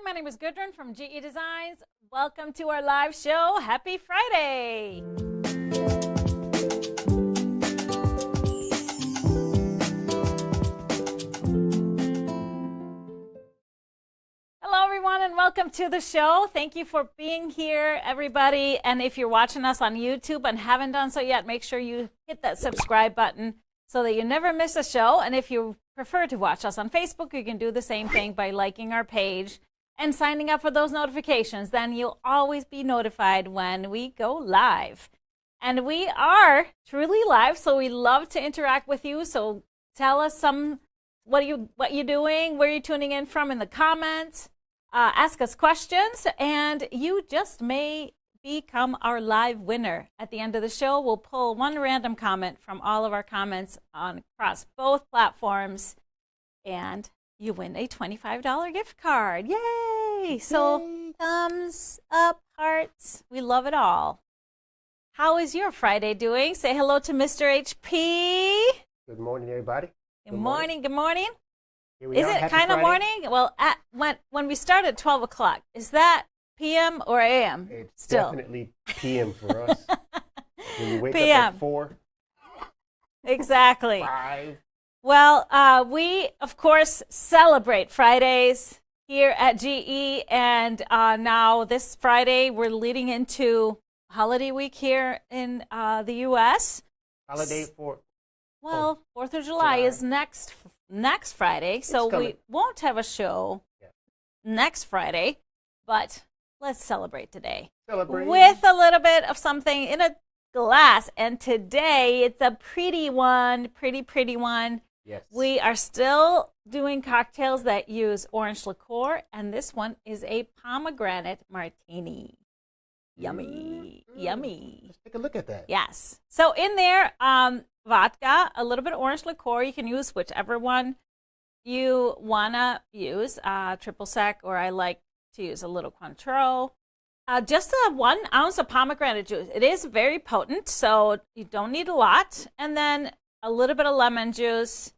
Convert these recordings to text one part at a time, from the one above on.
My name is Gudrun from GE Designs. Welcome to our live show. Happy Friday. Hello, everyone, and welcome to the show. Thank you for being here, everybody. And if you're watching us on YouTube and haven't done so yet, make sure you hit that subscribe button so that you never miss a show. And if you prefer to watch us on Facebook, you can do the same thing by liking our page and signing up for those notifications. Then you'll always be notified when we go live. And we are truly live, so we love to interact with you. So tell us what you're doing, where you're tuning in from in the comments. Ask us questions, and you just may become our live winner. At the end of the show, we'll pull one random comment from all of our comments across both platforms, and you win a $25 gift card. Yay! So thumbs up, hearts. We love it all. How is your Friday doing? Say hello to Mr. HP. Good morning, everybody. Good morning. Good morning. Is it kind of morning? Well, when we start at 12 o'clock, is that PM or AM? It's still definitely PM for us. When you wake PM. up at 4. Exactly. 5. Well, we, of course, celebrate Fridays here at GE. And now this Friday, we're leading into holiday week here in the U.S. Holiday for... Well, 4th of July is next Friday, so we won't have a show next Friday, but let's celebrate today. With a little bit of something in a glass. And today, it's a pretty one, pretty one. Yes. We are still doing cocktails that use orange liqueur, and this one is a pomegranate martini. Yummy, yummy. Let's take a look at that. Yes. So in there, vodka, a little bit of orange liqueur. You can use whichever one you want to use, triple sec, or I like to use a little Cointreau. Just 1 ounce of pomegranate juice. It is very potent, so you don't need a lot. And then a little bit of lemon juice,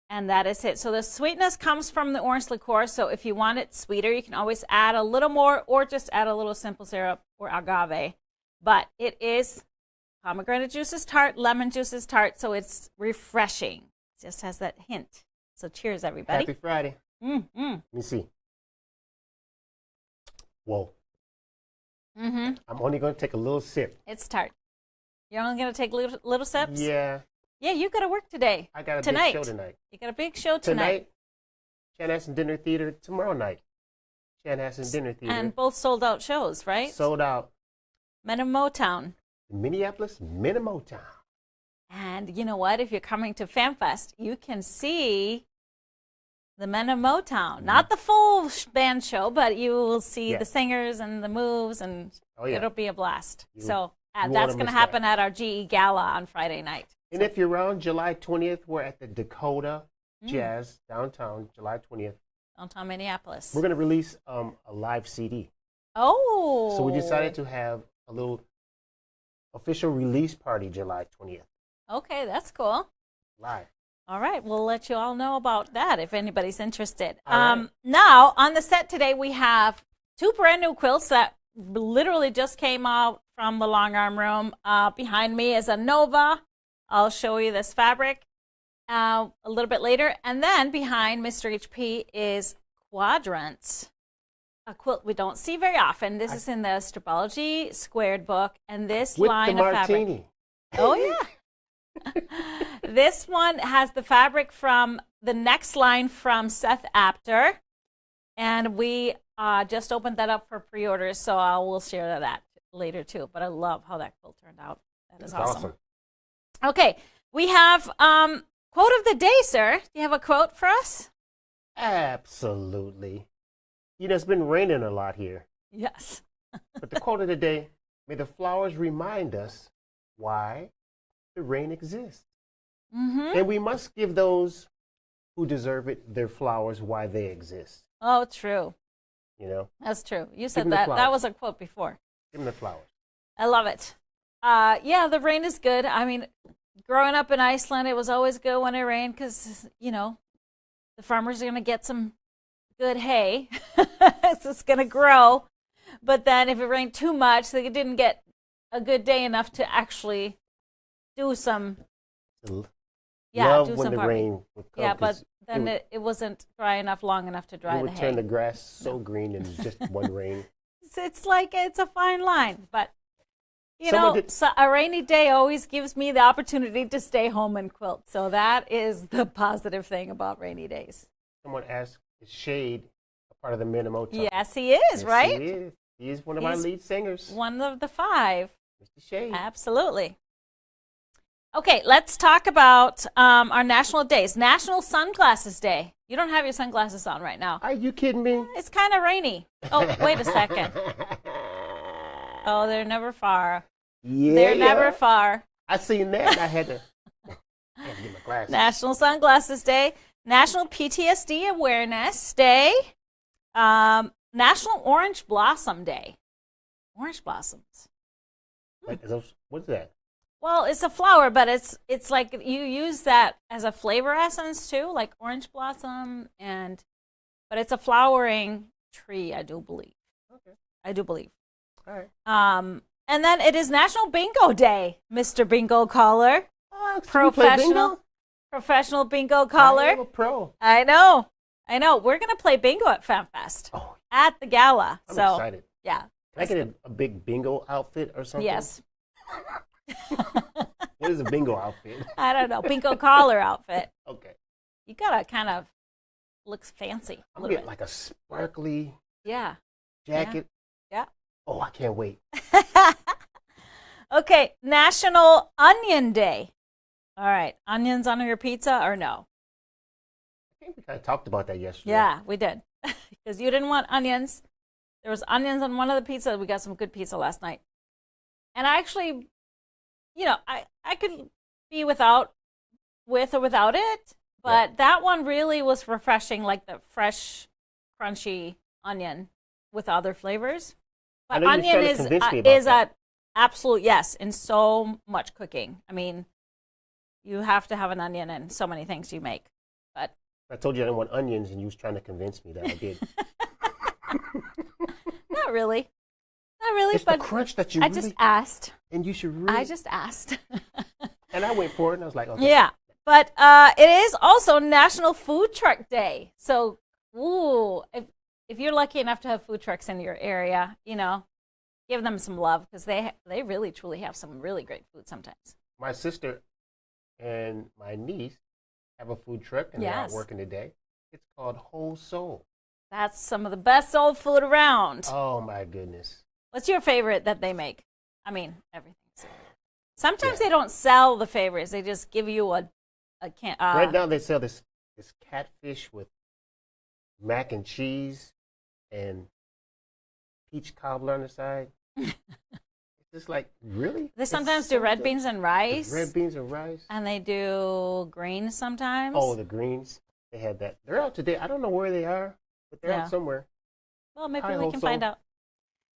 and that is it. So the sweetness comes from the orange liqueur, so if you want it sweeter, you can always add a little more or just add a little simple syrup or agave. But it is, pomegranate juice is tart, lemon juice is tart, so it's refreshing. It just has that hint. So cheers, everybody. Happy Friday. Let me see. Whoa. I'm only going to take a little sip. It's tart. You're only going to take little sips? Yeah. Yeah, you got to work today. I got a big show tonight. You got a big show tonight. Chanhassen Dinner Theater tomorrow night. Chanhassen Dinner Theater. And both sold out shows, right? Sold out. Men of Motown. Minneapolis, Men of Motown. And you know what? If you're coming to FanFest, you can see the Men of Motown. Not the full band show, but you will see the singers and the moves, and it'll be a blast. So that's going to happen at our GE Gala on Friday night. And if you're around July 20th, we're at the Dakota Jazz downtown, July 20th. Downtown Minneapolis. We're going to release a live CD. Oh. So we decided to have a little official release party July 20th. Okay, that's cool. Live. All right, we'll let you all know about that if anybody's interested. Right. Now, on the set today, we have 2 brand new quilts that literally just came out from the long arm room. Behind me is a Nova. I'll show you this fabric a little bit later. And then behind Mr. HP is Quadrants, a quilt we don't see very often. This is in the Stripology squared book, and this with line the of Martini. fabric. Oh, yeah. This one has the fabric from the next line from Seth Apter, and we just opened that up for pre-orders, so I will share that later too. But I love how that quilt turned out. That is awesome. Okay, we have quote of the day, sir. Do you have a quote for us? Absolutely. You know, it's been raining a lot here. Yes. But the quote of the day, may the flowers remind us why the rain exists. And we must give those who deserve it their flowers why they exist. Oh, true. You know? That's true. You said that. That was a quote before. Give them the flowers. I love it. Yeah, the rain is good. I mean, growing up in Iceland, it was always good when it rained because, you know, the farmers are going to get some good hay. it's going to grow. But then if it rained too much, they didn't get a good day enough to actually do some. Love when the rain would come. Yeah, but then it wasn't dry enough, long enough to dry the hay. It would turn the grass so green in just one rain. It's like it's a fine line, but so a rainy day always gives me the opportunity to stay home and quilt. So that is the positive thing about rainy days. Someone asked, is Shade a part of the Men of Motown? Yes, he is, yes, right? He is. He is one of our lead singers. One of the 5. Mr. Shade. Absolutely. Okay, let's talk about our national days. National Sunglasses Day. You don't have your sunglasses on right now. Are you kidding me? It's kind of rainy. Oh, wait a second. Oh, they're never far. Yeah. They're never far. I seen that. I had to get my glasses. National Sunglasses Day. National PTSD Awareness Day. National Orange Blossom Day. Orange blossoms. What's that? Well, it's a flower, but it's like you use that as a flavor essence too, like orange blossom, but it's a flowering tree, I do believe. Okay. I do believe. All right. And then it is National Bingo Day, Mr. Bingo Caller. Oh, Professional bingo caller. I am a pro. I know. We're gonna play bingo at FanFest. Oh. At the gala. I'm excited. Yeah. Can I get a big bingo outfit or something? Yes. What is a bingo outfit? I don't know. Bingo collar outfit. Okay. You gotta kind of looks fancy. I'm gonna get like a sparkly jacket. Yeah. Oh, I can't wait. Okay, National Onion Day. All right, onions on your pizza or no? I think we kind of talked about that yesterday. Yeah, we did. Because you didn't want onions. There was onions on one of the pizzas. We got some good pizza last night. And I actually, I could be with or without it, but that one really was refreshing, like the fresh, crunchy onion with other flavors. But onion is an absolute yes in so much cooking. I mean, you have to have an onion in so many things you make. But I told you I didn't want onions, and you was trying to convince me that I did. Not really. It's but the crunch that you I just asked. And you should really. I just asked. And I went for it, and I was like, okay. Yeah. But it is also National Food Truck Day. So, if you're lucky enough to have food trucks in your area, give them some love because they really, truly have some really great food sometimes. My sister and my niece have a food truck, and they're out working today. It's called Whole Soul. That's some of the best soul food around. Oh, my goodness. What's your favorite that they make? I mean, everything's. Sometimes they don't sell the favorites. They just give you a can. Right now they sell this catfish with mac and cheese and peach cobbler on the side. It's just like, really? They sometimes do red beans and rice. Red beans and rice. And they do greens sometimes. Oh, the greens. They had that. They're out today. I don't know where they are, but they're out somewhere. Well, maybe we can find out.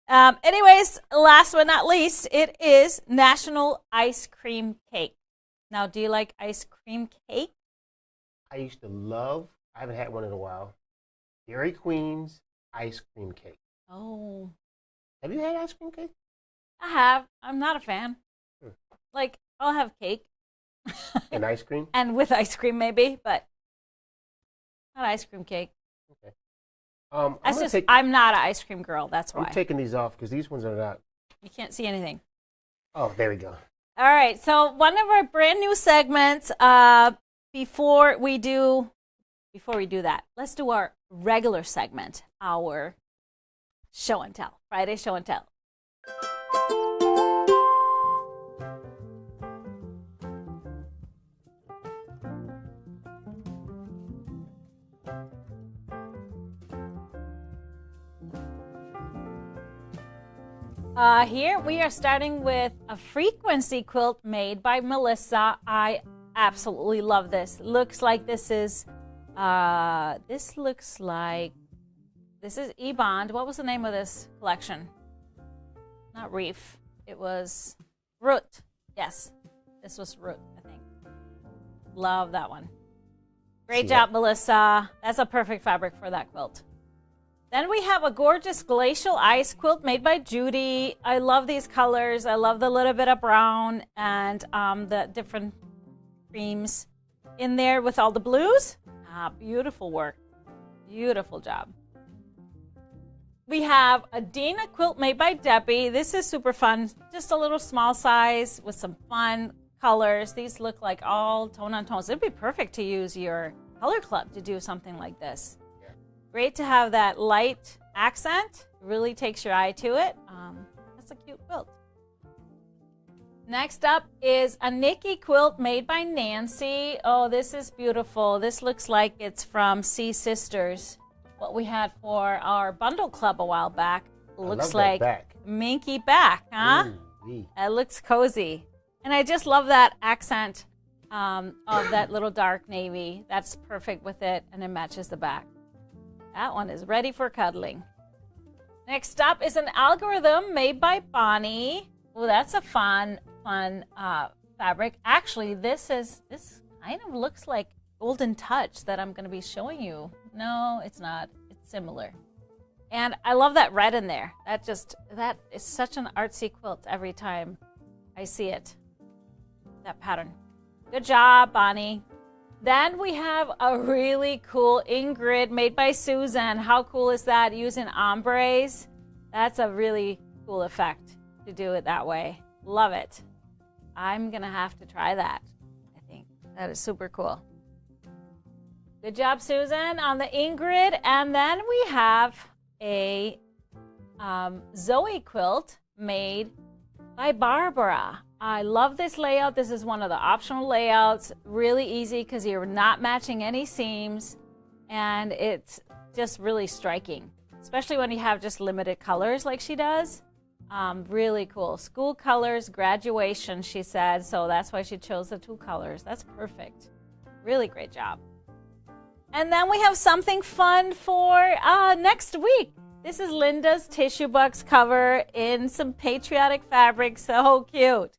Anyways, last but not least, it is National Ice Cream Cake. Now, do you like ice cream cake? I used to love, I haven't had one in a while, Dairy Queen's ice cream cake. Oh. Have you had ice cream cake? I have. I'm not a fan. Like, I'll have cake. And ice cream? And with ice cream, maybe, but not ice cream cake. Okay. I'm not an ice cream girl. That's why. I'm taking these off because these ones are not. You can't see anything. Oh, there we go. All right. So one of our brand new segments. Before we do that, let's do our regular segment, our show and tell. Friday show and tell. Here we are starting with a frequency quilt made by Melissa. I absolutely love this. Looks like this is E-Bond. What was the name of this collection? Not Reef. It was Root. Yes, this was Root, I think. Love that one. Great job, Melissa. That's a perfect fabric for that quilt. Then we have a gorgeous glacial ice quilt made by Judy. I love these colors. I love the little bit of brown and the different creams in there with all the blues. Beautiful work. Beautiful job. We have a Dina quilt made by Debbie. This is super fun. Just a little small size with some fun colors. These look like all tone on tones. It'd be perfect to use your color club to do something like this. Yeah. Great to have that light accent. Really takes your eye to it. That's a cute quilt. Next up is a Nikki quilt made by Nancy. Oh, this is beautiful. This looks like it's from Sea Sisters, what we had for our bundle club a while back. Looks like minky back, huh? Ooh, it looks cozy. And I just love that accent of that little dark navy. That's perfect with it, and it matches the back. That one is ready for cuddling. Next up is an algorithm made by Bonnie. Well, that's a fun fabric. Actually, this kind of looks like Golden Touch that I'm going to be showing you. No, it's not. It's similar. And I love that red in there. That is such an artsy quilt every time I see it. That pattern. Good job, Bonnie. Then we have a really cool Ingrid made by Susan. How cool is that? Using ombres. That's a really cool effect to do it that way. Love it. I'm going to have to try that. I think that is super cool. Good job, Susan, on the Ingrid. And then we have a Zoe quilt made by Barbara. I love this layout. This is one of the optional layouts. Really easy because you're not matching any seams. And it's just really striking, especially when you have just limited colors like she does. Really cool. School colors, graduation, she said. So that's why she chose the 2 colors. That's perfect. Really great job. And then we have something fun for next week. This is Linda's Tissue Box cover in some patriotic fabric. So cute.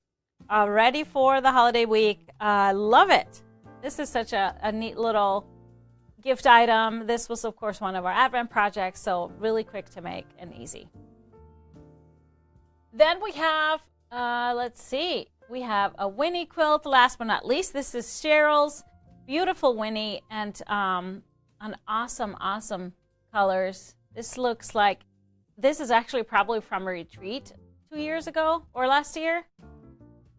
Ready for the holiday week. Love it. This is such a neat little gift item. This was, of course, one of our Advent projects. So really quick to make and easy. Then we have, let's see, we have a Winnie quilt. Last but not least, this is Cheryl's beautiful Winnie and an awesome colors. This looks like, this is actually probably from a retreat 2 years ago or last year,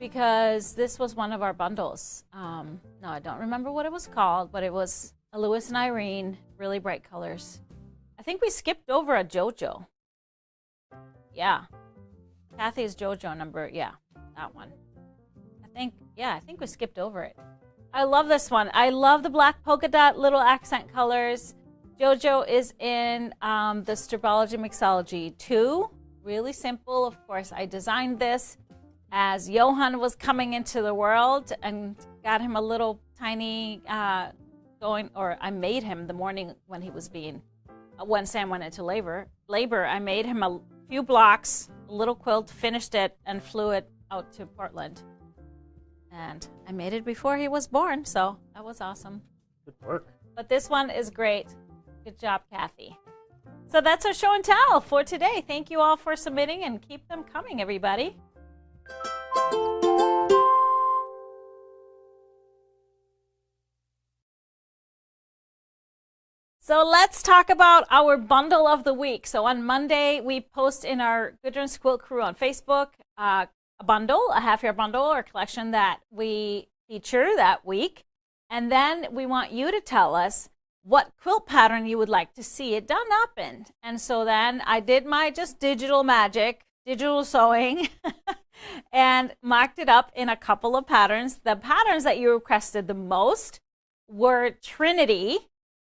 because this was one of our bundles. No, I don't remember what it was called, but it was a Lewis and Irene, really bright colors. I think we skipped over a JoJo. Yeah. Kathy's JoJo number, yeah, that one. I think we skipped over it. I love this one. I love the black polka dot little accent colors. JoJo is in the Stripology Mixology 2. Really simple. Of course, I designed this as Johan was coming into the world and got him a little tiny I made him the morning when he was when Sam went into labor, I made him a few blocks, a little quilt, finished it, and flew it out to Portland. And I made it before he was born, so that was awesome. Good work. But this one is great. Good job, Kathy. So that's our show and tell for today. Thank you all for submitting, and keep them coming, everybody. So let's talk about our bundle of the week. So on Monday, we post in our Quadrants Quilt Crew on Facebook a bundle, a half-year bundle or collection that we feature that week. And then we want you to tell us what quilt pattern you would like to see it done up in. And so then I did my just digital magic, digital sewing, and mocked it up in a couple of patterns. The patterns that you requested the most were Trinity.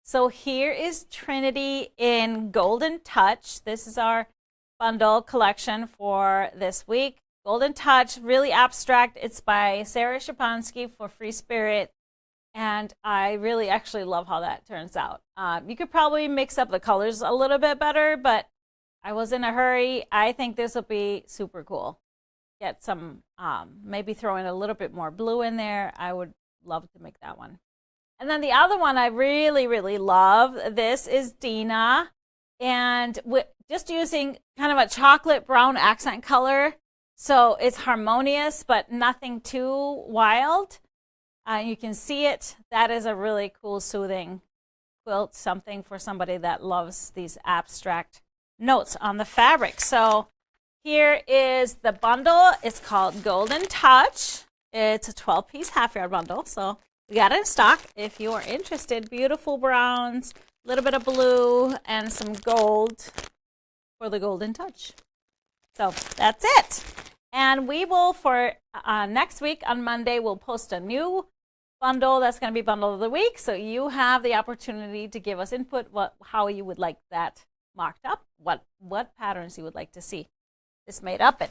So here is Trinity in Golden Touch. This is our bundle collection for this week. Golden Touch, really abstract. It's by Sarah Shapansky for Free Spirit. And I really actually love how that turns out. You could probably mix up the colors a little bit better, but I was in a hurry. I think this will be super cool. Get some, maybe throw in a little bit more blue in there. I would love to make that one. And then the other one I really, really love, this is Dina and just using kind of a chocolate brown accent color. So it's harmonious, but nothing too wild. You can see it. That is a really cool, soothing quilt, something for somebody that loves these abstract notes on the fabric. So here is the bundle. It's called Golden Touch. It's a 12-piece half-yard bundle, so we got it in stock if you are interested. Beautiful browns, a little bit of blue, and some gold for the Golden Touch. So that's it. And we will, for next week on Monday, we'll post a new bundle that's going to be Bundle of the Week. So you have the opportunity to give us input, how you would like that mocked up, what patterns you would like to see this made up in.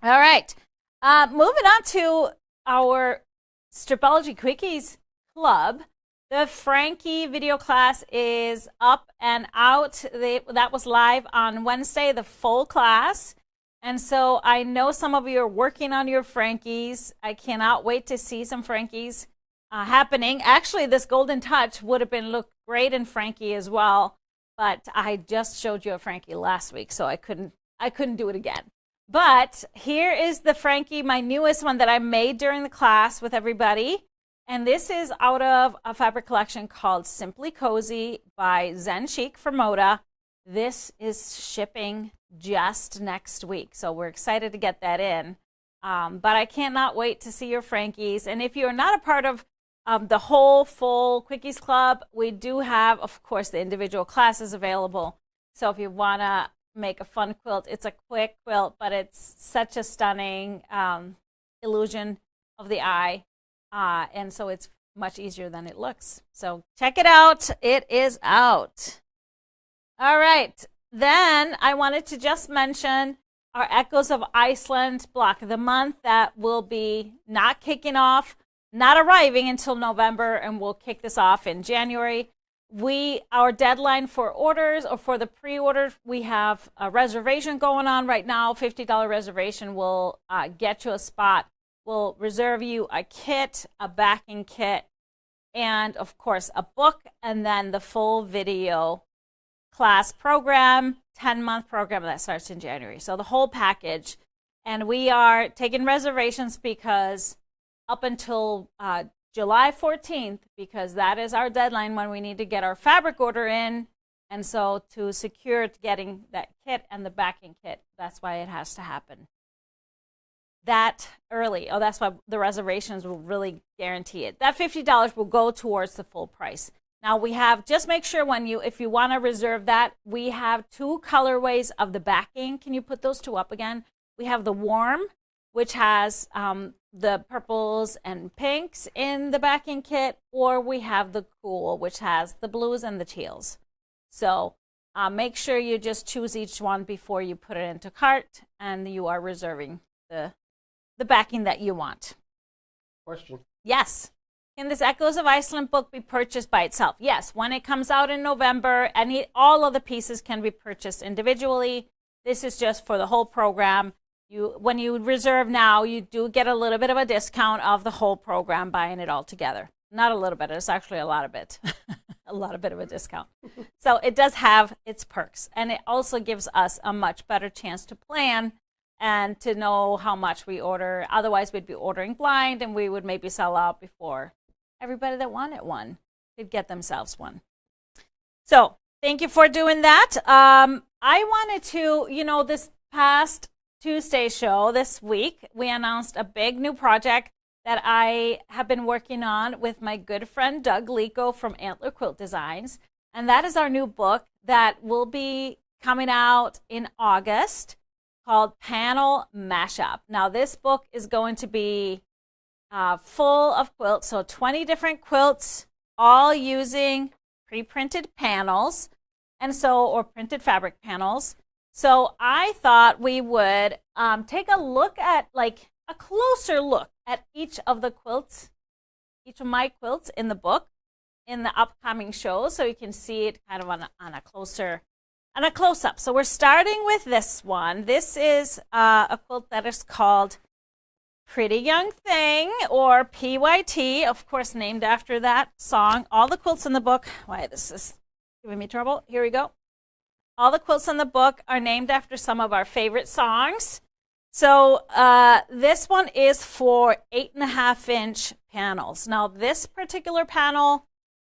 All right. Moving on to our Stripology Quickies Club. The Frankie video class is up and out. That was live on Wednesday, the full class. And so I know some of you are working on your Frankies. I cannot wait to see some Frankies happening. Actually, this Golden Touch would have looked great in Frankie as well, but I just showed you a Frankie last week, so I couldn't do it again. But here is the Frankie, my newest one that I made during the class with everybody. And this is out of a fabric collection called Simply Cozy by Zen Chic for Moda. This is shipping just next week, so we're excited to get that in. But I cannot wait to see your Frankies. And if you're not a part of the whole full Quickies Club, we do have, of course, the individual classes available. So if you want to make a fun quilt, it's a quick quilt, but it's such a stunning illusion of the eye. And so it's much easier than it looks. So check it out. It is out. All right. Then I wanted to just mention our Echoes of Iceland block of the month that will be not arriving until November, and we'll kick this off in January. Our deadline for orders or for the pre-orders, we have a reservation going on right now. $50 reservation will get you a spot. We'll reserve you a kit, a backing kit, and of course a book, and then the full video class program, 10-month program that starts in January. So the whole package. And we are taking reservations because up until July 14th, because that is our deadline when we need to get our fabric order in. And so to secure getting that kit and the backing kit, that's why it has to happen that early. Oh, that's why the reservations will really guarantee it. That $50 will go towards the full price. Now we have, just make sure if you want to reserve that, we have 2 colorways of the backing. Can you put those 2 up again? We have the warm, which has the purples and pinks in the backing kit, or we have the cool, which has the blues and the teals. So make sure you just choose each one before you put it into cart, and you are reserving the backing that you want. Question. Yes. Can this Echoes of Iceland book be purchased by itself? Yes. When it comes out in November, all of the pieces can be purchased individually. This is just for the whole program. When you reserve now, you do get a little bit of a discount of the whole program, buying it all together. Not a little bit. It's actually a lot of it. A bit of a discount. So it does have its perks. And it also gives us a much better chance to plan and to know how much we order. Otherwise, we'd be ordering blind, and we would maybe sell out before everybody that wanted one could get themselves one. So thank you for doing that. I wanted to, this past Tuesday show this week, we announced a big new project that I have been working on with my good friend Doug Lico from Antler Quilt Designs. And that is our new book that will be coming out in August, called Panel Mashup. Now, this book is going to be full of quilts, so 20 different quilts, all using pre-printed panels, or printed fabric panels. So I thought we would take a look at, a closer look at each of the quilts, each of my quilts in the book, in the upcoming shows, so you can see it kind of on a close-up. So we're starting with this one. This is a quilt that is called Pretty Young Thing, or PYT, of course, named after that song. All the quilts in the book. Why, this is giving me trouble. Here we go. all the quilts in the book are named after some of our favorite songs. So this one is for 8.5-inch panels. Now this particular panel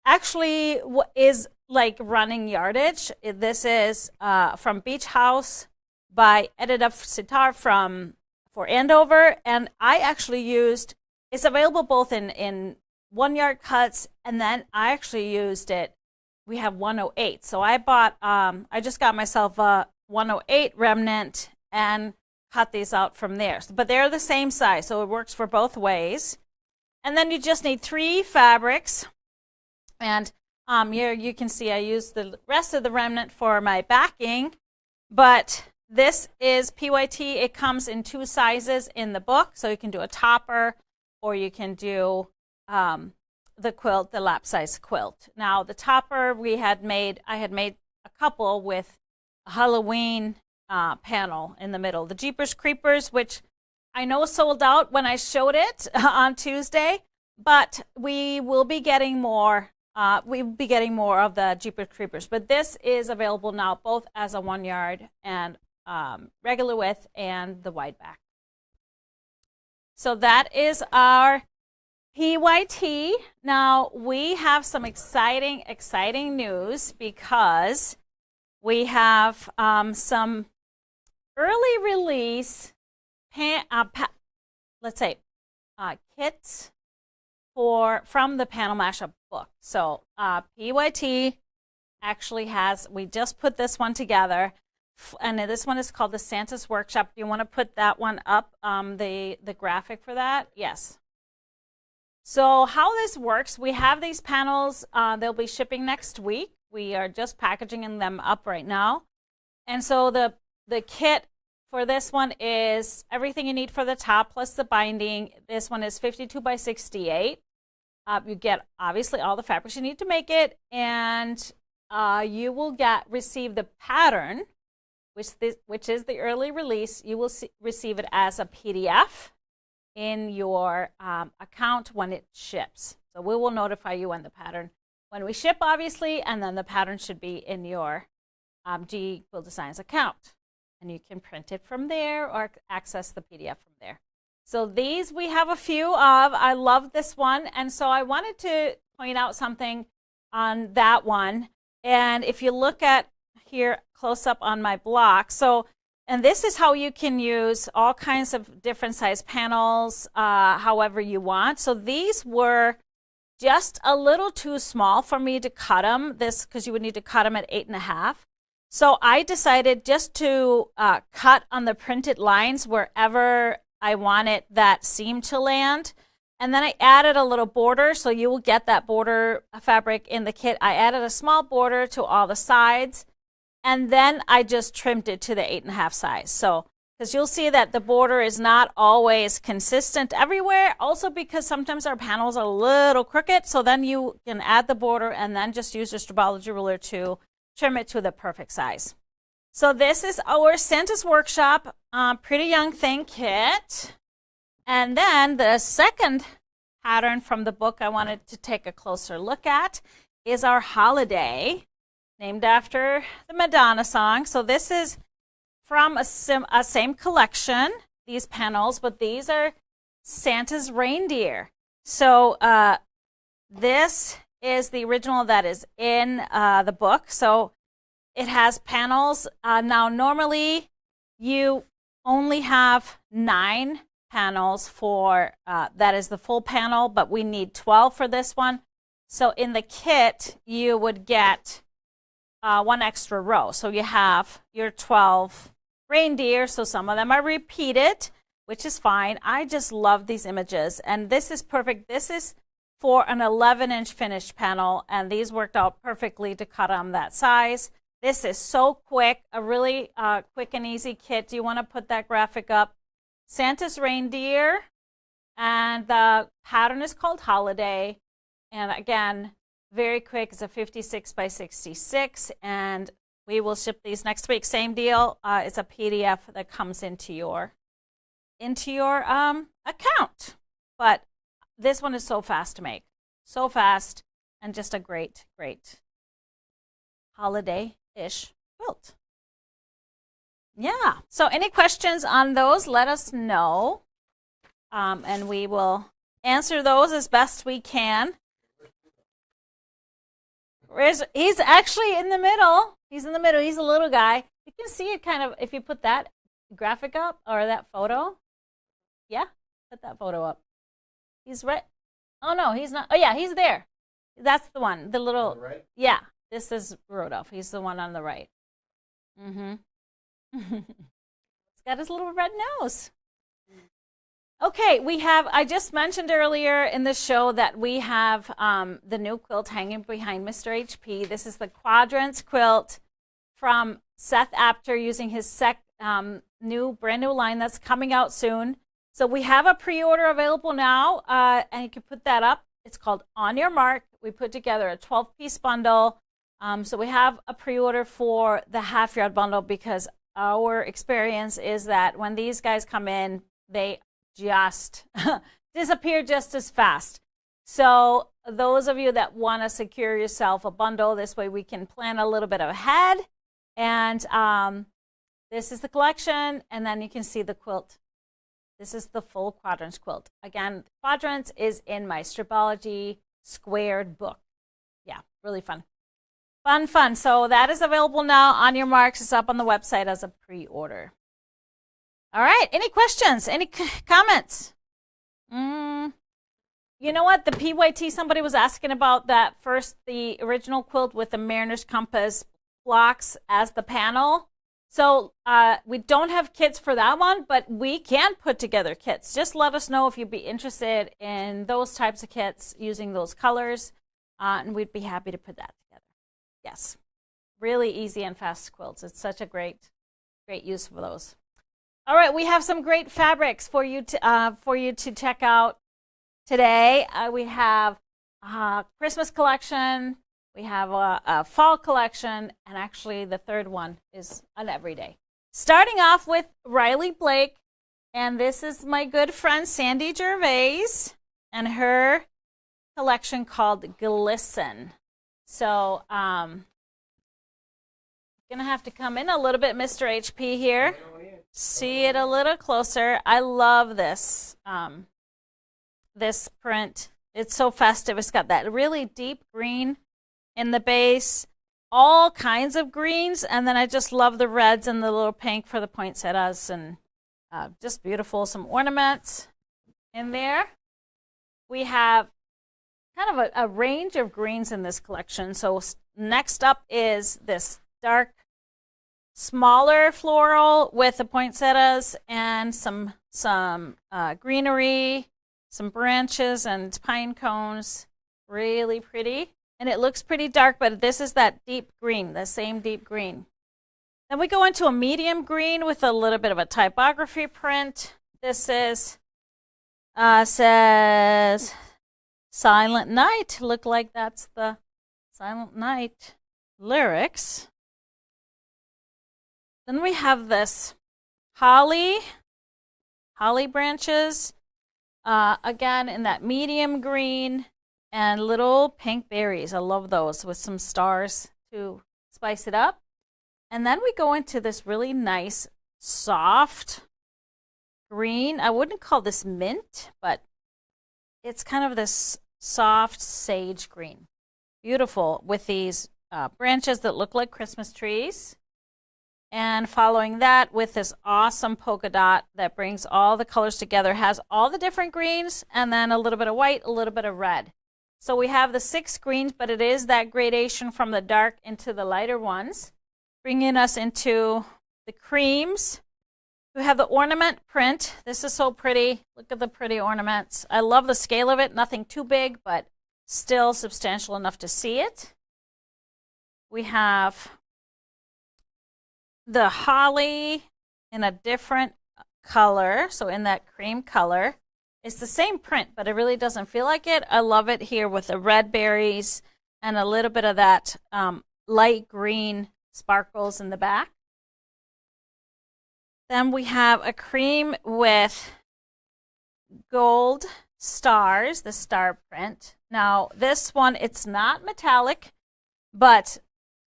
actually is like running yardage. This is from Beach House by Edita Sitar for Andover, and I actually used, it's available both in 1 yard cuts, and then I actually used it, we have 108. So I bought, I just got myself a 108 remnant and cut these out from there. But they're the same size, so it works for both ways. And then you just need 3 fabrics. And here you can see I used the rest of the remnant for my backing, but this is PYT. It comes in 2 sizes in the book, so you can do a topper or you can do the quilt, the lap size quilt. Now the topper I had made a couple with a Halloween panel in the middle. The Jeepers Creepers, which I know sold out when I showed it on Tuesday, but we will be getting more. We'll be getting more of the Jeepers Creepers, but this is available now both as a 1 yard and regular width and the wide back. So that is our PYT. Now we have some exciting news because we have some early release kits from the Panel Mashup book. So PYT actually we just put this one together, and this one is called the Santa's Workshop. Do you want to put that one up, the graphic for that? Yes. So how this works, we have these panels, they'll be shipping next week. We are just packaging them up right now. And so the kit for this one is everything you need for the top plus the binding. This one is 52 by 68. You get obviously all the fabrics you need to make it, and you will receive the pattern, which is the early release. You will receive it as a PDF in your account when it ships. So we will notify you when we ship, obviously, and then the pattern should be in your GE Quilt Designs account. And you can print it from there or access the PDF from there. So these we have a few of. I love this one, and so I wanted to point out something on that one. And if you look at here close up on my block, and this is how you can use all kinds of different size panels however you want. So these were just a little too small for me to cut them, because you would need to cut them at 8.5. So I decided just to cut on the printed lines wherever I wanted that seam to land. And then I added a little border, so you will get that border fabric in the kit. I added a small border to all the sides, and then I just trimmed it to the 8.5 size. So, because you'll see that the border is not always consistent everywhere, also because sometimes our panels are a little crooked, so then you can add the border and then just use your Stripology ruler to trim it to the perfect size. So this is our Santa's Workshop Pretty Young Thing kit. And then the second pattern from the book I wanted to take a closer look at is our Holiday, named after the Madonna song. So this is from a same collection, these panels, but these are Santa's reindeer. So this is the original that is in the book. So it has panels. Now, normally you only have 9 panels for, that is the full panel, but we need 12 for this one. So in the kit, you would get 1 extra row. So you have your 12 reindeer. So some of them are repeated, which is fine. I just love these images, and this is perfect. This is for an 11-inch finished panel, and these worked out perfectly to cut on that size. This is so quick, a really quick and easy kit. Do you want to put that graphic up? Santa's reindeer, and the pattern is called Holiday. And again, very quick. It's a 56 by 66, and we will ship these next week. Same deal. It's a PDF that comes into your account. But this one is so fast to make, so fast, and just a great holiday-ish quilt. Yeah, so any questions on those, let us know. And we will answer those as best we can. He's actually in the middle. He's in the middle. He's a little guy. You can see it kind of if you put that graphic up or that photo. Yeah, put that photo up. He's right. Oh, no, he's not. Oh, yeah, he's there. That's the one. The little. On the right? Yeah, this is Rodolph. He's the one on the right. Mm-hmm. He's got his little red nose. Okay, we have, I just mentioned earlier in the show that we have the new quilt hanging behind Mr. HP. This is the Quadrants quilt from Seth Apter using his brand new line that's coming out soon. So we have a pre-order available now, and you can put that up. It's called On Your Mark. We put together a 12-piece bundle. So we have a pre-order for the half-yard bundle because our experience is that when these guys come in, they just disappear just as fast. So those of you that want to secure yourself a bundle, this way we can plan a little bit ahead. And this is the collection, and then you can see the quilt. This is the full Quadrants quilt. Again, Quadrants is in my Stripology squared book. Yeah, really fun. Fun. So that is available now. On Your Marks. It's up on the website as a pre-order. All right. Any questions? Any comments? You know what? The PYT, somebody was asking about that first, the original quilt with the Mariner's Compass blocks as the panel. So we don't have kits for that one, but we can put together kits. Just let us know if you'd be interested in those types of kits using those colors, and we'd be happy to put that together. Yes. Really easy and fast quilts. It's such a great use for those. All right, we have some great fabrics for you to check out today. We have a Christmas collection, we have a fall collection, and actually the third one is an everyday. Starting off with Riley Blake, and this is my good friend Sandy Gervais and her collection called Glisten. So gonna have to come in a little bit, Mr. HP here. See it a little closer. I love this this print. It's so festive. It's got that really deep green in the base, all kinds of greens, and then I just love the reds and the little pink for the poinsettias, and just beautiful. Some ornaments in there. We have kind of a range of greens in this collection. So next up is this dark smaller floral with the poinsettias and some greenery, some branches and pine cones. Really pretty. And it looks pretty dark, but this is that deep green, the same deep green. Then we go into a medium green with a little bit of a typography print. This is, says Silent Night. Look like that's the Silent Night lyrics. Then we have this holly branches, again in that medium green, and little pink berries. I love those with some stars to spice it up. And then we go into this really nice, soft green. I wouldn't call this mint, but it's kind of this soft sage green. Beautiful with these branches that look like Christmas trees. And following that with this awesome polka dot that brings all the colors together, has all the different greens, and then a little bit of white, a little bit of red. So we have the 6 greens, but it is that gradation from the dark into the lighter ones, bringing us into the creams. We have the ornament print. This is so pretty. Look at the pretty ornaments. I love the scale of it. Nothing too big, but still substantial enough to see it. We have the holly in a different color, so in that cream color. It's the same print, but it really doesn't feel like it. I love it here with the red berries and a little bit of that light green sparkles in the back. Then we have a cream with gold stars, the star print. Now this one, it's not metallic, but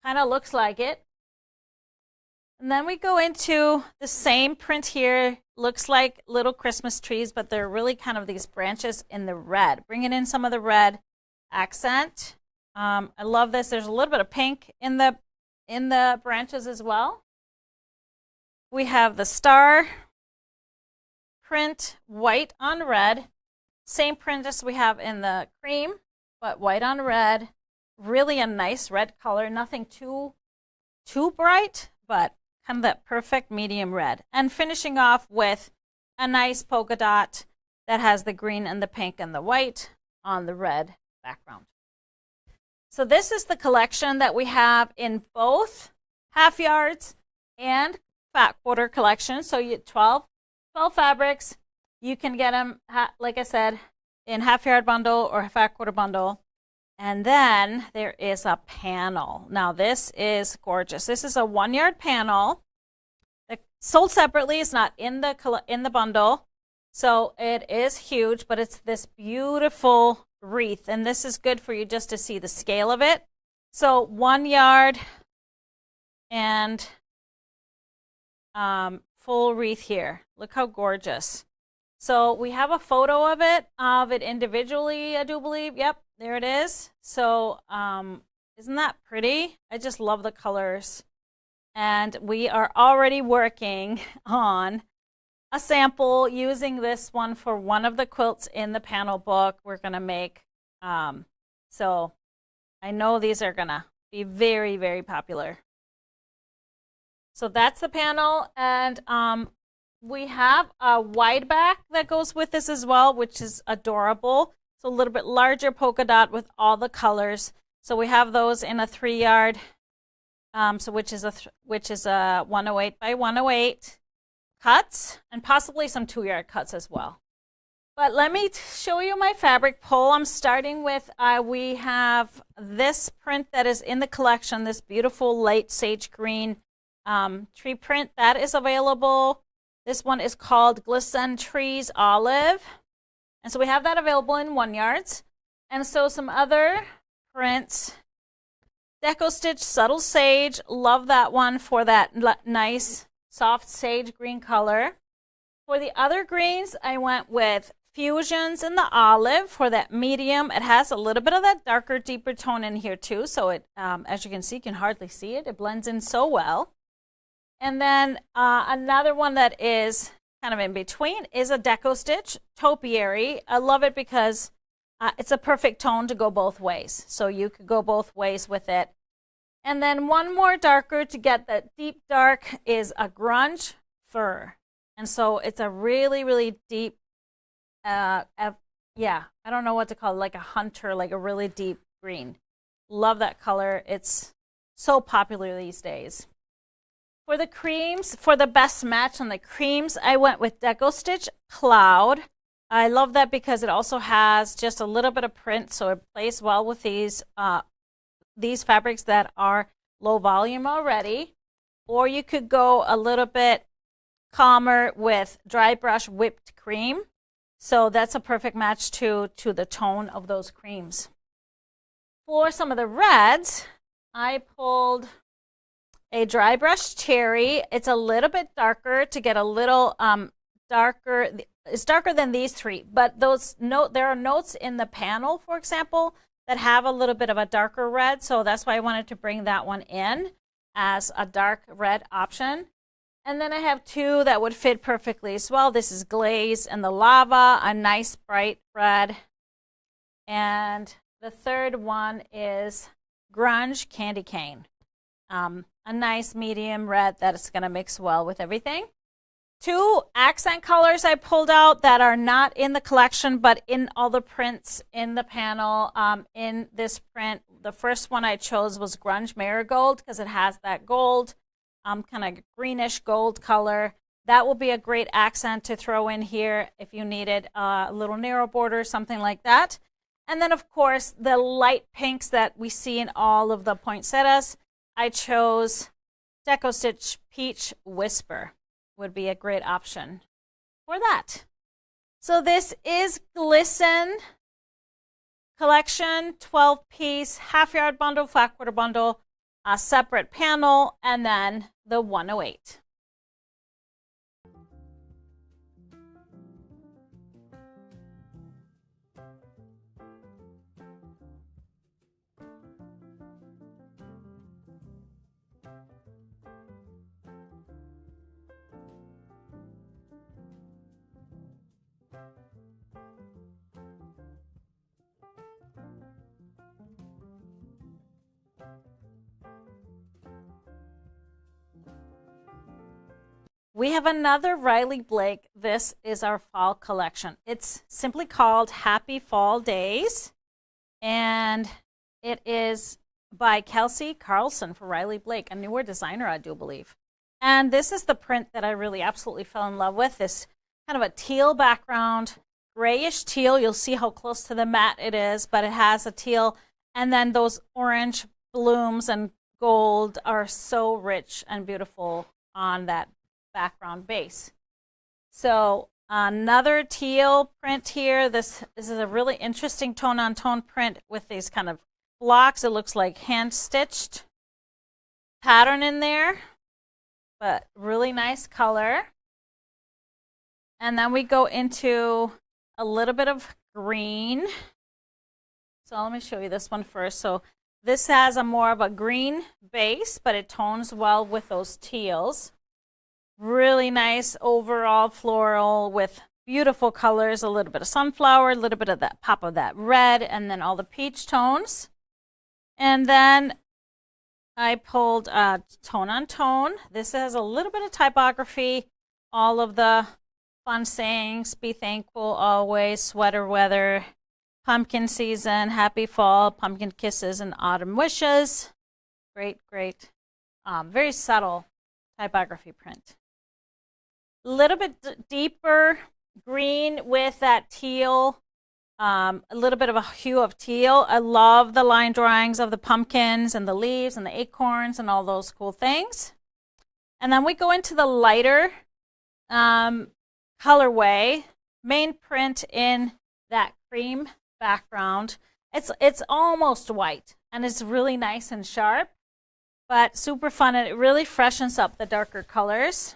kind of looks like it. And then we go into the same print here. Looks like little Christmas trees, but they're really kind of these branches in the red. Bringing in some of the red accent. I love this. There's a little bit of pink in the branches as well. We have the star print, white on red. Same print as we have in the cream, but white on red. Really a nice red color. Nothing too bright, but kind of that perfect medium red. And finishing off with a nice polka dot that has the green and the pink and the white on the red background. So this is the collection that we have in both half yards and fat quarter collections. So you 12 fabrics. You can get them, like I said, in half yard bundle or fat quarter bundle. And then there is a panel. Now this is gorgeous. This is a 1 yard panel that sold separately. It's not in the bundle. So it is huge, but it's this beautiful wreath. And this is good for you just to see the scale of it. So 1 yard and full wreath here. Look how gorgeous. So we have a photo of it individually, I do believe. Yep. There it is. So isn't that pretty? I just love the colors. And we are already working on a sample using this one for one of the quilts in the panel book we're going to make. So I know these are going to be very, very popular. So that's the panel. And we have a wide back that goes with this as well, which is adorable. So a little bit larger polka dot with all the colors. So we have those in a 3 yard, which is a 108 by 108 cuts, and possibly some 2 yard cuts as well. But let me show you my fabric pull. I'm starting with we have this print that is in the collection, this beautiful light sage green tree print that is available. This one is called Glisten Trees Olive. And so we have that available in 1 yards. And so some other prints. Deco Stitch Subtle Sage. Love that one for that nice soft sage green color. For the other greens, I went with Fusions in the Olive for that medium. It has a little bit of that darker, deeper tone in here too. So it, as you can see, you can hardly see it. It blends in so well. And then another one that is kind of in between is a Deco Stitch Topiary. I love it because it's a perfect tone to go both ways. So you could go both ways with it. And then one more darker to get that deep dark is a Grunge Fur. And so it's a really, really deep, I don't know what to call it, like a hunter, like a really deep green. Love that color. It's so popular these days. For the creams, for the best match on the creams, I went with Deco Stitch Cloud. I love that because it also has just a little bit of print, so it plays well with these fabrics that are low volume already. Or you could go a little bit calmer with Dry Brush Whipped Cream. So that's a perfect match to the tone of those creams. For some of the reds, I pulled a Dry Brush Cherry. It's a little bit darker to get a little darker. It's darker than these three, but there are notes in the panel, for example, that have a little bit of a darker red. So that's why I wanted to bring that one in as a dark red option. And then I have two that would fit perfectly as well. This is Glaze and the Lava, a nice bright red. And the third one is Grunge Candy Cane. A nice medium red that is going to mix well with everything. Two accent colors I pulled out that are not in the collection, but in all the prints in the panel. In this print, the first one I chose was Grunge Marigold because it has that gold, kind of greenish gold color. That will be a great accent to throw in here if you needed a little narrow border, something like that. And then, of course, the light pinks that we see in all of the poinsettias. I chose Deco Stitch Peach Whisper would be a great option for that. So this is Glisten collection, 12-piece, half-yard bundle, flat quarter bundle, a separate panel, and then the 108. We have another Riley Blake. This is our fall collection. It's simply called Happy Fall Days, and it is by Kelsey Carlson for Riley Blake, a newer designer, I do believe. And this is the print that I really absolutely fell in love with. This kind of a teal background, grayish teal. You'll see how close to the matte it is, but it has a teal. And then those orange blooms and gold are so rich and beautiful on that background base. So another teal print here. This is a really interesting tone-on-tone print with these kind of blocks. It looks like hand-stitched pattern in there, but really nice color. And then we go into a little bit of green. So let me show you this one first. So this has a more of a green base, but it tones well with those teals. Really nice overall floral with beautiful colors, a little bit of sunflower, a little bit of that pop of that red, and then all the peach tones. And then I pulled tone on tone. This has a little bit of typography, all of the fun sayings, be thankful always, sweater weather, pumpkin season, happy fall, pumpkin kisses, and autumn wishes. Great, great, very subtle typography print. A little bit deeper green with that teal, a little bit of a hue of teal. I love the line drawings of the pumpkins and the leaves and the acorns and all those cool things. And then we go into the lighter colorway, main print in that cream background. It's almost white, and it's really nice and sharp, but super fun, and it really freshens up the darker colors.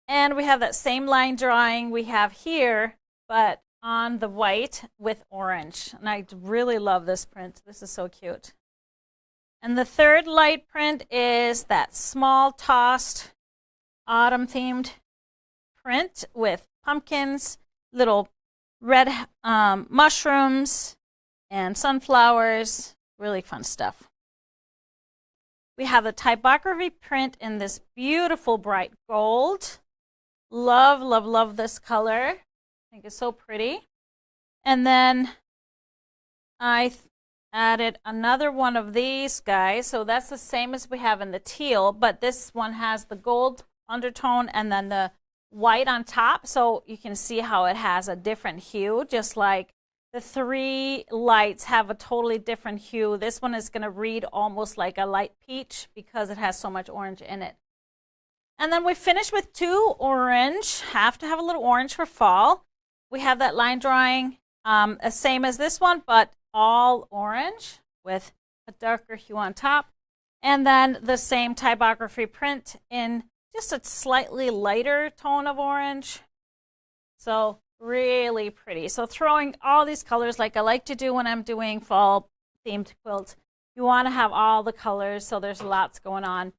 And we have that same line drawing we have here, but on the white with orange. And I really love this print. This is so cute. And the third light print is that small tossed autumn themed print with pumpkins, little red mushrooms, and sunflowers. Really fun stuff. We have the typography print in this beautiful bright gold. Love, love, love this color. I think it's so pretty. And then I added another one of these guys. So that's the same as we have in the teal, but this one has the gold undertone and then the white on top. So you can see how it has a different hue, just like the three lights have a totally different hue. This one is going to read almost like a light peach because it has so much orange in it. And then we finish with two orange. Have to have a little orange for fall. We have that line drawing, same as this one, but all orange with a darker hue on top. And then the same typography print in just a slightly lighter tone of orange. So really pretty. So throwing all these colors like I like to do when I'm doing fall themed quilts. You want to have all the colors, so there's lots going on.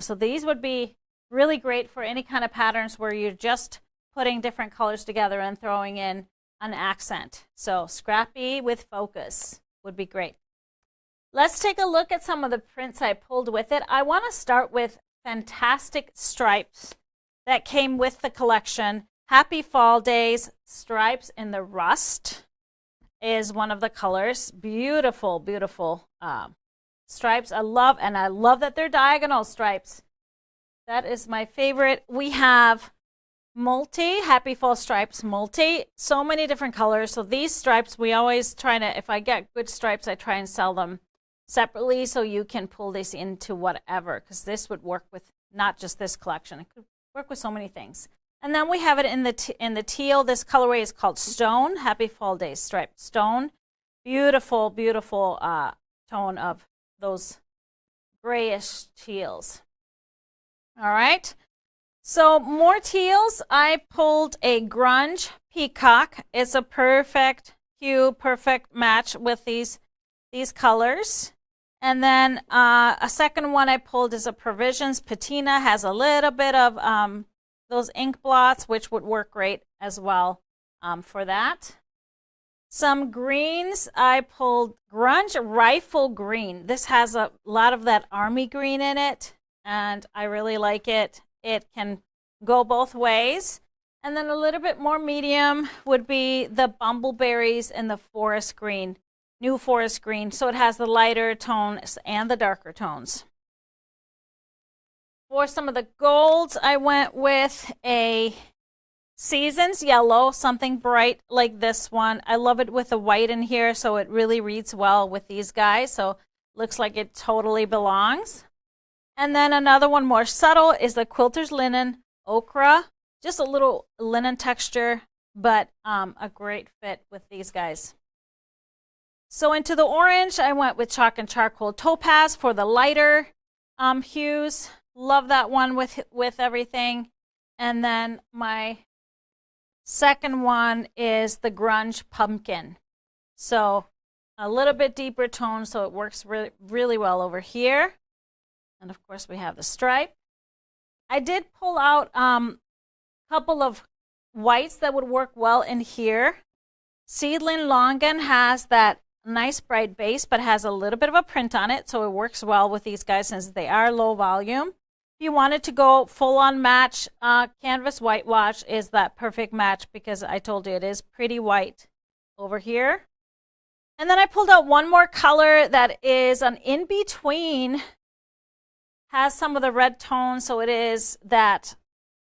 So these would be really great for any kind of patterns where you're just putting different colors together and throwing in an accent. So scrappy with focus would be great. Let's take a look at some of the prints I pulled with it. I want to start with fantastic stripes that came with the collection. Happy Fall Days stripes in the rust is one of the colors. Beautiful, beautiful stripes. I love that they're diagonal stripes. That is my favorite. We have multi, Happy Fall Stripes multi, so many different colors. So these stripes, we always try to, if I get good stripes, I try and sell them separately so you can pull this into whatever, because this would work with not just this collection. It could work with so many things. And then we have it in the teal. This colorway is called Stone, Happy Fall Days striped stone. Beautiful, beautiful tone of those grayish teals. All right. So more teals. I pulled a grunge peacock. It's a perfect hue, perfect match with these colors. And then a second one I pulled is a Provisions Patina. Has a little bit of those ink blots, which would work great as well for that. Some greens, I pulled Grunge Rifle Green. This has a lot of that army green in it, and I really like it. It can go both ways. And then a little bit more medium would be the Bumbleberries and the Forest Green, New Forest Green. So it has the lighter tones and the darker tones. For some of the golds, I went with a Seasons Yellow, something bright like this one. I love it with the white in here, so it really reads well with these guys. So looks like it totally belongs. And then another one more subtle is the Quilter's Linen Ochre. Just a little linen texture, but a great fit with these guys. So into the orange, I went with Chalk and Charcoal Topaz for the lighter hues. Love that one with everything. And then my second one is the Grunge Pumpkin. So a little bit deeper tone, so it works really, really well over here. And of course, we have the stripe. I did pull out a couple of whites that would work well in here. Seedling Longan has that nice bright base, but has a little bit of a print on it, so it works well with these guys since they are low volume. If you wanted to go full-on match, Canvas Whitewash is that perfect match because I told you it is pretty white over here. And then I pulled out one more color that is an in-between, has some of the red tones, so it is that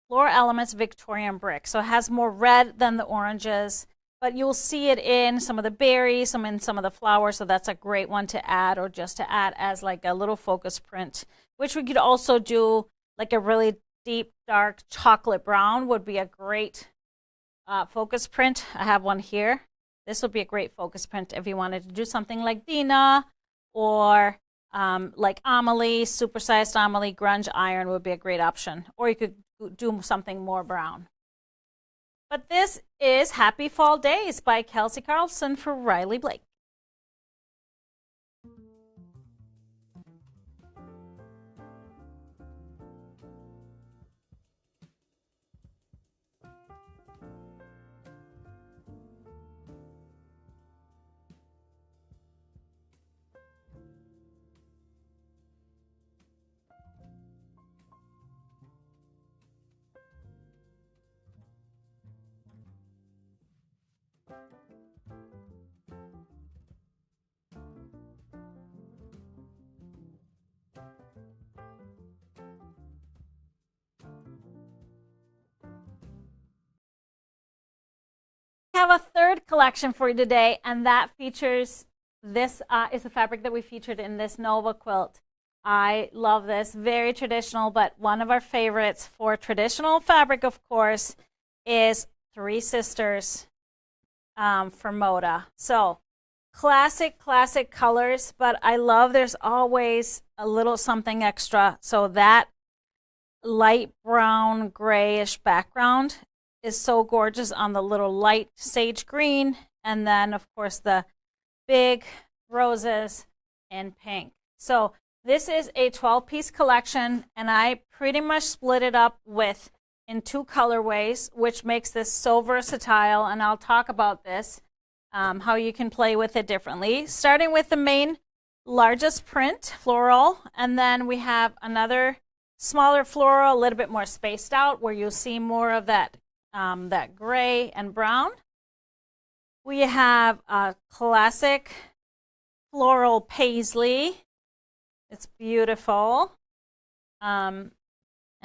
Floral Elements Victorian Brick. So it has more red than the oranges, but you'll see it in some of the berries, in some of the flowers, so that's a great one to add, or just to add as like a little focus print, which we could also do like a really deep, dark chocolate brown would be a great focus print. I have one here. This would be a great focus print if you wanted to do something like Dina or like Amelie, supersized Amelie. Grunge Iron would be a great option. Or you could do something more brown. But this is Happy Fall Days by Kelsey Carlson for Riley Blake. Have a third collection for you today, and that features this is the fabric that we featured in this Nova quilt. I love this, very traditional, but one of our favorites for traditional fabric, of course, is Three Sisters for Moda. So classic colors, but I love there's always a little something extra. So that light brown grayish background is so gorgeous on the little light sage green, and then of course the big roses in pink. So this is a 12-piece collection, and I pretty much split it up in two colorways, which makes this so versatile, and I'll talk about this, how you can play with it differently. Starting with the main largest print, floral, and then we have another smaller floral, a little bit more spaced out, where you'll see more of that gray and brown. We have a classic floral paisley. It's beautiful. And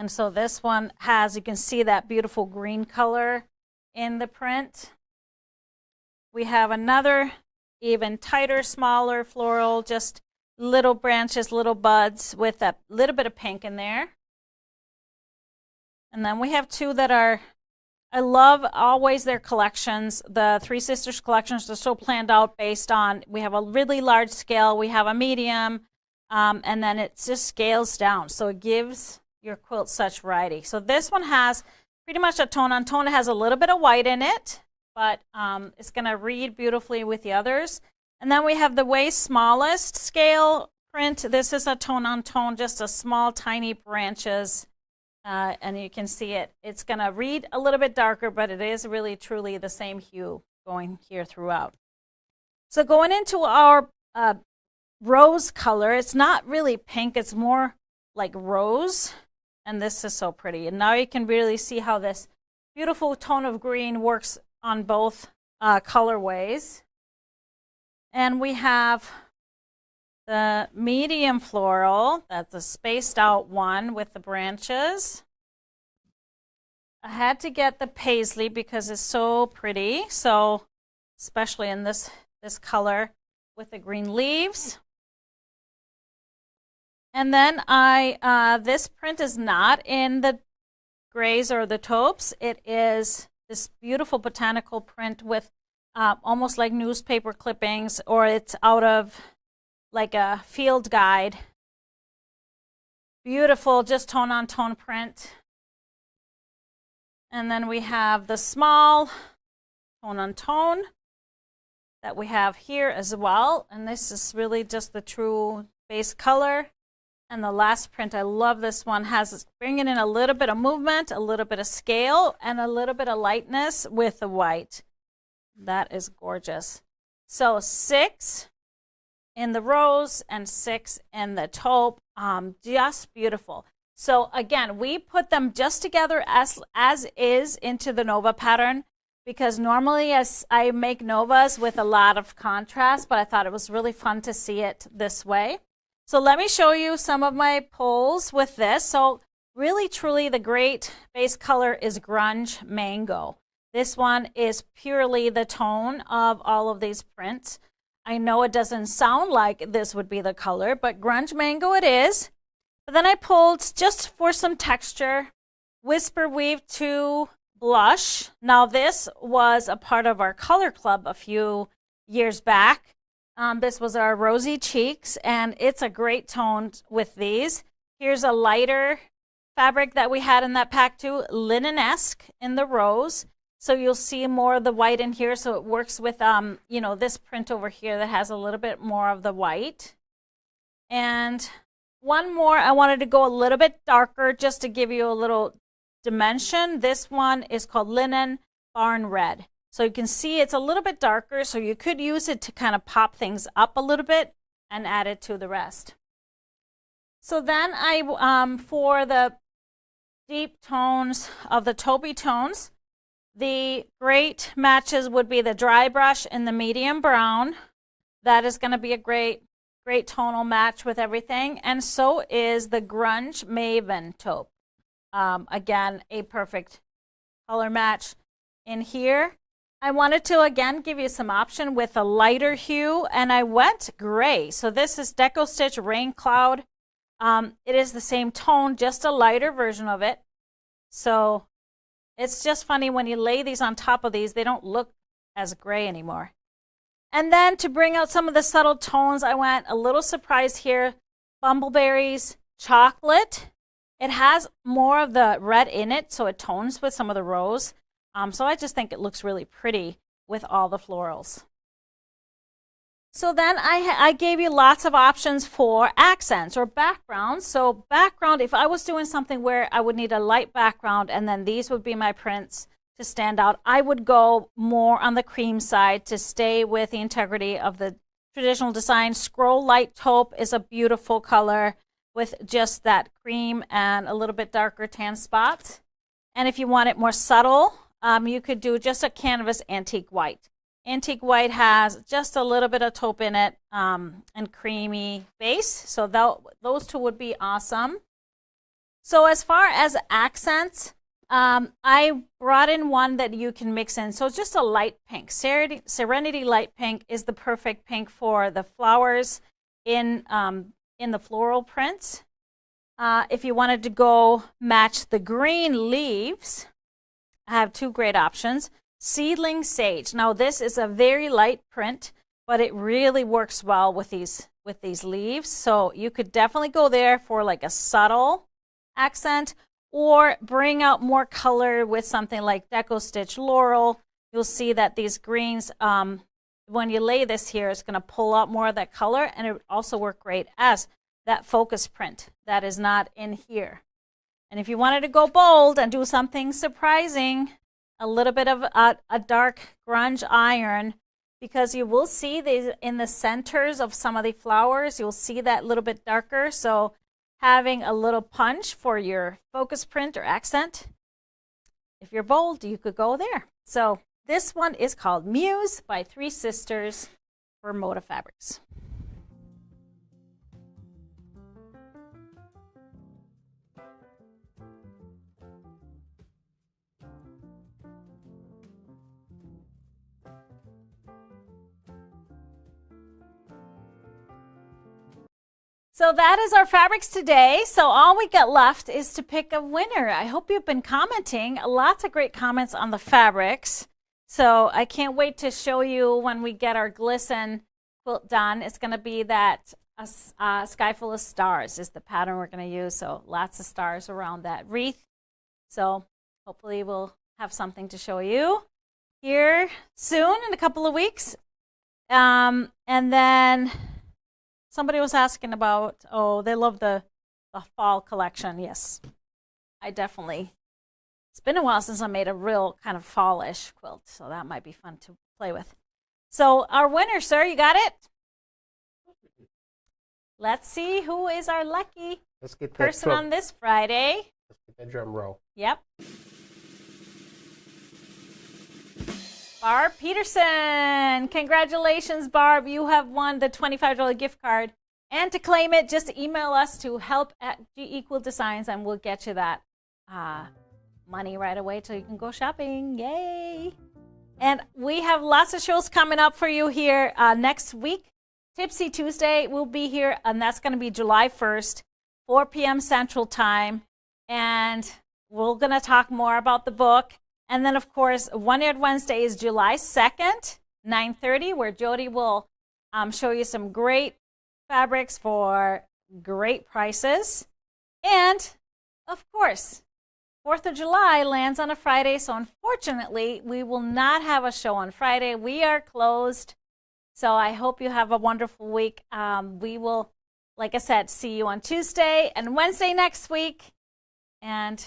so this one has, you can see that beautiful green color in the print. We have another even tighter, smaller floral, just little branches, little buds with a little bit of pink in there. And then we have two that are, I love always their collections. The Three Sisters collections are so planned out based on, we have a really large scale, we have a medium, and then it just scales down. So it gives your quilt such variety. So this one has pretty much a tone on tone. It has a little bit of white in it, but it's going to read beautifully with the others. And then we have the way smallest scale print. This is a tone on tone, just a small tiny branches. And you can see it. It's going to read a little bit darker, but it is really truly the same hue going here throughout. So going into our rose color, it's not really pink, it's more like rose, and this is so pretty. And now you can really see how this beautiful tone of green works on both colorways. And we have the medium floral, that's a spaced out one with the branches. I had to get the paisley because it's so pretty, so especially in this color with the green leaves. And then this print is not in the grays or the taupes. It is this beautiful botanical print with almost like newspaper clippings, or it's out of like a field guide. Beautiful, just tone on tone print. And then we have the small tone on tone that we have here as well. And this is really just the true base color. And the last print, I love this one, has bringing in a little bit of movement, a little bit of scale, and a little bit of lightness with the white. That is gorgeous. So 6 in the rose and 6 in the taupe, just beautiful. So again, we put them just together as is into the Nova pattern, because normally as I make Novas with a lot of contrast, but I thought it was really fun to see it this way. So let me show you some of my pulls with this. So really, truly, the great base color is Grunge Mango. This one is purely the tone of all of these prints. I know it doesn't sound like this would be the color, but Grunge Mango it is. But then I pulled, just for some texture, Whisper Weave 2 Blush. Now this was a part of our color club a few years back. This was our Rosy Cheeks, and it's a great tone with these. Here's a lighter fabric that we had in that pack too, linen-esque in the rose. So you'll see more of the white in here, so it works with, you know, this print over here that has a little bit more of the white. And one more, I wanted to go a little bit darker just to give you a little dimension. This one is called Linen Barn Red. So you can see it's a little bit darker, so you could use it to kind of pop things up a little bit and add it to the rest. So then for the deep tones of the taupey tones, the great matches would be the dry brush and the medium brown. That is going to be a great tonal match with everything. And so is the Grunge Maven taupe. Again, a perfect color match in here. I wanted to, again, give you some option with a lighter hue, and I went gray. So this is Deco Stitch Rain Cloud. It is the same tone, just a lighter version of it. So it's just funny when you lay these on top of these, they don't look as gray anymore. And then to bring out some of the subtle tones, I went a little surprise here. Bumbleberries Chocolate. It has more of the red in it, so it tones with some of the rose. So I just think it looks really pretty with all the florals. So then I gave you lots of options for accents or backgrounds. So background, if I was doing something where I would need a light background and then these would be my prints to stand out, I would go more on the cream side to stay with the integrity of the traditional design. Scroll Light Taupe is a beautiful color with just that cream and a little bit darker tan spots. And if you want it more subtle, you could do just a canvas Antique White. Antique White has just a little bit of taupe in it and creamy base. So those two would be awesome. So as far as accents, I brought in one that you can mix in. So just a light pink. Serenity Light Pink is the perfect pink for the flowers in the floral prints. If you wanted to go match the green leaves, I have two great options. Seedling Sage. Now this is a very light print, but it really works well with these leaves. So you could definitely go there for like a subtle accent, or bring out more color with something like Deco Stitch Laurel. You'll see that these greens, when you lay this here, it's going to pull out more of that color, and it would also work great as that focus print that is not in here. And if you wanted to go bold and do something surprising, a little bit of a dark grunge iron, because you will see these in the centers of some of the flowers, you'll see that a little bit darker. So having a little punch for your focus print or accent, if you're bold, you could go there. So this one is called Muse by Three Sisters for Moda Fabrics. So that is our fabrics today. So all we got left is to pick a winner. I hope you've been commenting. Lots of great comments on the fabrics. So I can't wait to show you when we get our Glisten quilt done. It's going to be that Sky Full of Stars is the pattern we're going to use. So lots of stars around that wreath. So hopefully we'll have something to show you here soon in a couple of weeks. And then somebody was asking about, oh, they love the fall collection. Yes, I definitely. It's been a while since I made a real kind of fallish quilt, so that might be fun to play with. So our winner, sir, you got it? Let's see who is our lucky person on this Friday. Let's get that drum roll. Yep. Barb Peterson. Congratulations, Barb. You have won the $25 gift card. And to claim it, just email us to help@GEQuiltDesigns, and we'll get you that money right away so you can go shopping. Yay! And we have lots of shows coming up for you here next week. Tipsy Tuesday will be here, and that's going to be July 1st, 4 p.m. Central Time. And we're going to talk more about the book. And then, of course, One Yard Wednesday is July 2nd, 9:30, where Jody will show you some great fabrics for great prices. And, of course, 4th of July lands on a Friday, so unfortunately, we will not have a show on Friday. We are closed. So I hope you have a wonderful week. We will, like I said, see you on Tuesday and Wednesday next week. And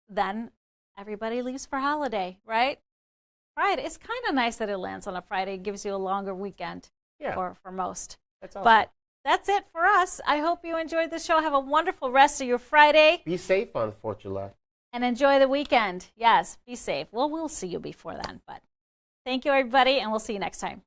then everybody leaves for holiday, right? Right. It's kind of nice that it lands on a Friday. It gives you a longer weekend for most. That's awesome. But that's it for us. I hope you enjoyed the show. Have a wonderful rest of your Friday. Be safe on 4th of July. And enjoy the weekend. Yes, be safe. Well, we'll see you before then. But thank you, everybody, and we'll see you next time.